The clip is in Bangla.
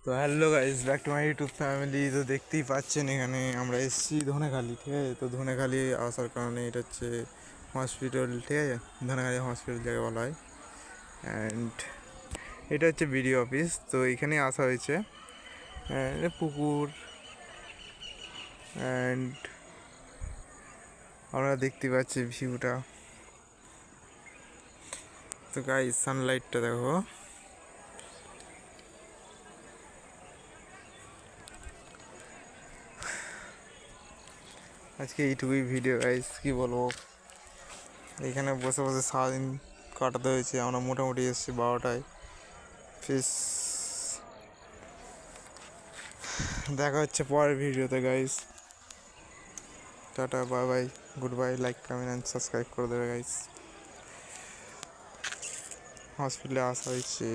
তো hello guys, back to my YouTube family. তো দেখতেই পাচ্ছেন এখানে আমরা এসেছি ধনেখালি, ঠিক আছে। তো ধনেখালি আসার কারণে এটা হচ্ছে হসপিটাল, ঠিক আছে। ধনেখালি হসপিটাল যাকে বলা হয়। অ্যান্ড এটা হচ্ছে বিডিও অফিস। তো এখানে আসা হয়েছে। পুকুর অ্যান্ড আমরা দেখতে পাচ্ছি ভিউটা। তো গাইস সানলাইটটা দেখো। আজকে এইটুকুই ভিডিও গাইস, কী বলবো। এখানে বসে বসে সারাদিন কাটাতে হয়েছে। আমরা মোটামুটি এসেছি 12টায়। ফিস দেখা হচ্ছে পরের ভিডিওতে guys. Tata, bye bye, good bye. Like, comment and subscribe করে দেবে গাইস। হসপিটালে আসা হয়েছে।